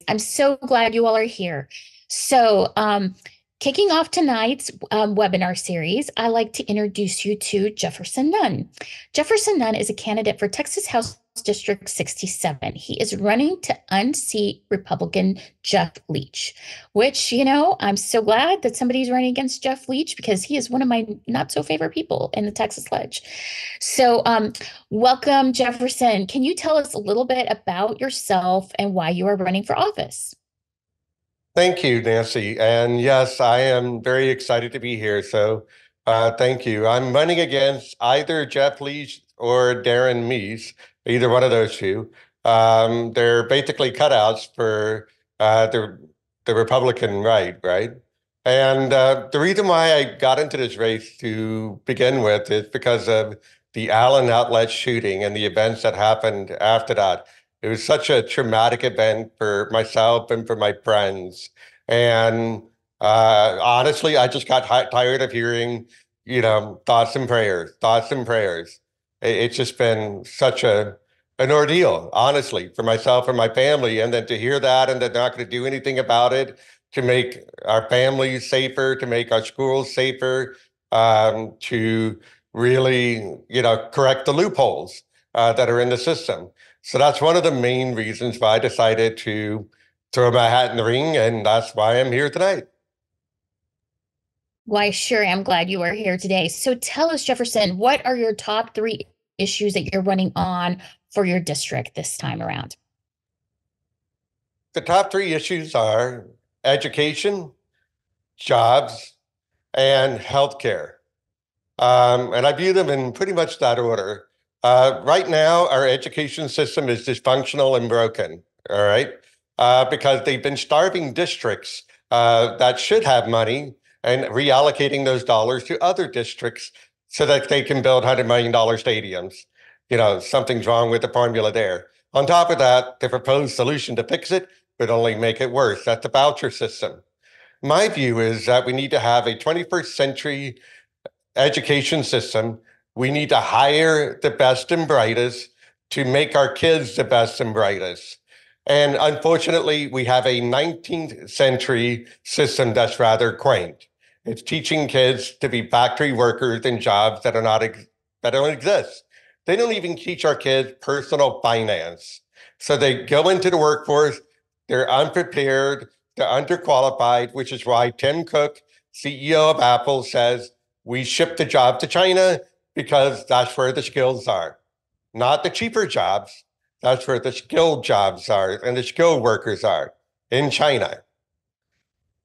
I'm so glad you all are here. So, kicking off tonight's webinar series, I'd like to introduce you to Jefferson Nunn. Jefferson Nunn is a candidate for Texas House District 67. He is running to unseat Republican Jeff Leach, which, I'm so glad that somebody's running against Jeff Leach because he is one of my not so favorite people in the Texas Ledge. So, welcome, Jefferson. Can you tell us a little bit about yourself and why you are running for office? Thank you, Nancy. And yes, I am very excited to be here. So thank you. I'm running against either Jeff Leach or Darren Meese, either one of those two. They're basically cutouts for the Republican right? And the reason why I got into this race to begin with is because of the Allen Outlet shooting and the events that happened after that. It was such a traumatic event for myself and for my friends. And honestly, I just got tired of hearing, thoughts and prayers, thoughts and prayers. It's just been such an ordeal, honestly, for myself and my family. And then to hear that and they're not going to do anything about it to make our families safer, to make our schools safer, to really, correct the loopholes that are in the system. So that's one of the main reasons why I decided to throw my hat in the ring, and that's why I'm here tonight. Why, sure, I'm glad you are here today. So tell us, Jefferson, what are your top three issues that you're running on for your district this time around? The top three issues are education, jobs, and healthcare. And I view them in pretty much that order. Right now, our education system is dysfunctional and broken, all right? Because they've been starving districts that should have money and reallocating those dollars to other districts so that they can build $100 million stadiums. Something's wrong with the formula there. On top of that, the proposed solution to fix it would only make it worse. That's the voucher system. My view is that we need to have a 21st century education system. We need to hire the best and brightest to make our kids the best and brightest. And unfortunately, we have a 19th century system that's rather quaint. It's teaching kids to be factory workers in jobs that don't exist. They don't even teach our kids personal finance. So they go into the workforce, they're unprepared, they're underqualified, which is why Tim Cook, CEO of Apple, says we ship the job to China because that's where the skills are, not the cheaper jobs. That's where the skilled jobs are and the skilled workers are in China.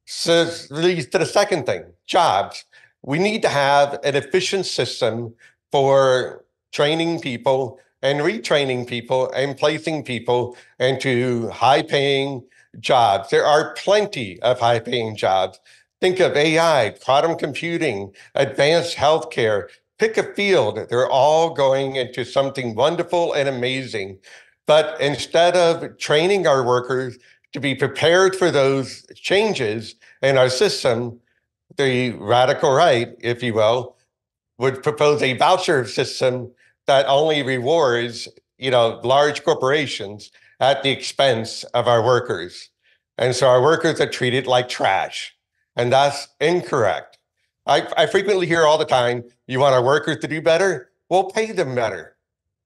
So this leads to the second thing, jobs. We need to have an efficient system for training people and retraining people and placing people into high-paying jobs. There are plenty of high-paying jobs. Think of AI, quantum computing, advanced healthcare. Pick a field. They're all going into something wonderful and amazing. But instead of training our workers to be prepared for those changes in our system, the radical right, if you will, would propose a voucher system that only rewards, large corporations at the expense of our workers. And so our workers are treated like trash. And that's incorrect. I frequently hear all the time, you want our workers to do better? Well, pay them better.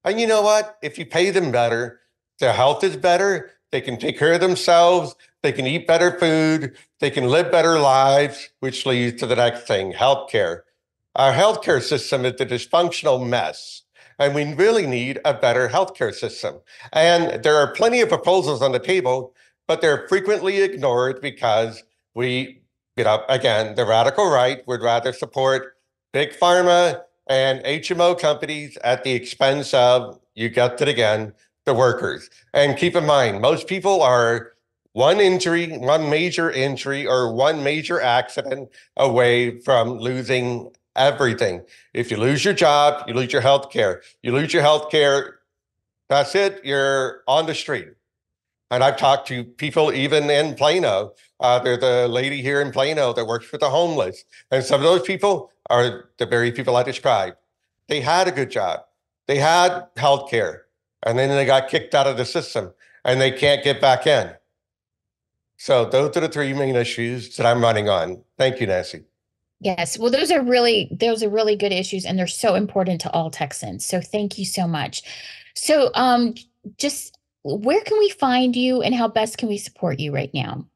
And you know what? If you pay them better, their health is better. They can take care of themselves. They can eat better food. They can live better lives, which leads to the next thing, healthcare. Our healthcare system is a dysfunctional mess, and we really need a better healthcare system. And there are plenty of proposals on the table, but they're frequently ignored because again, the radical right would rather support big pharma and HMO companies at the expense of, you get it again, the workers. And keep in mind, most people are one major injury, or one major accident away from losing everything. If you lose your job, you lose your health care. You lose your health care, that's it, you're on the street. And I've talked to people even in Plano. There's a lady here in Plano that works for the homeless. And some of those people are the very people I described. They had a good job. They had health care. And then they got kicked out of the system and they can't get back in. So those are the three main issues that I'm running on. Thank you, Nancy. Yes, well, those are really good issues, and they're so important to all Texans. So thank you so much. So, just where can we find you, and how best can we support you right now?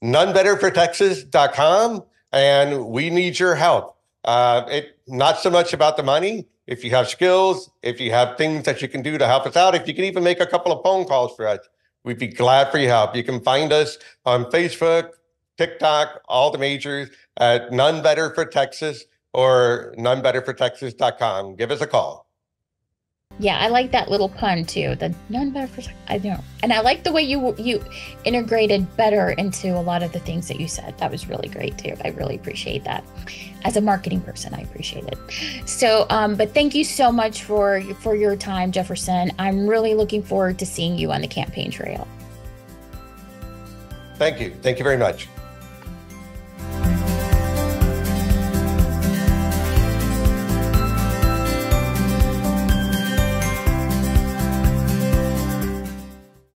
Nonebetterfortexas.com, and we need your help. It not so much about the money. If you have skills, if you have things that you can do to help us out, if you can even make a couple of phone calls for us, we'd be glad for your help. You can find us on Facebook, TikTok, all the majors at None Better for Texas or nonebetterfortexas.com. Give us a call. Yeah, I like that little pun too. The none better for I know, and I like the way you integrated better into a lot of the things that you said. That was really great too. I really appreciate that. As a marketing person, I appreciate it. So, but thank you so much for your time, Jefferson. I'm really looking forward to seeing you on the campaign trail. Thank you. Thank you very much.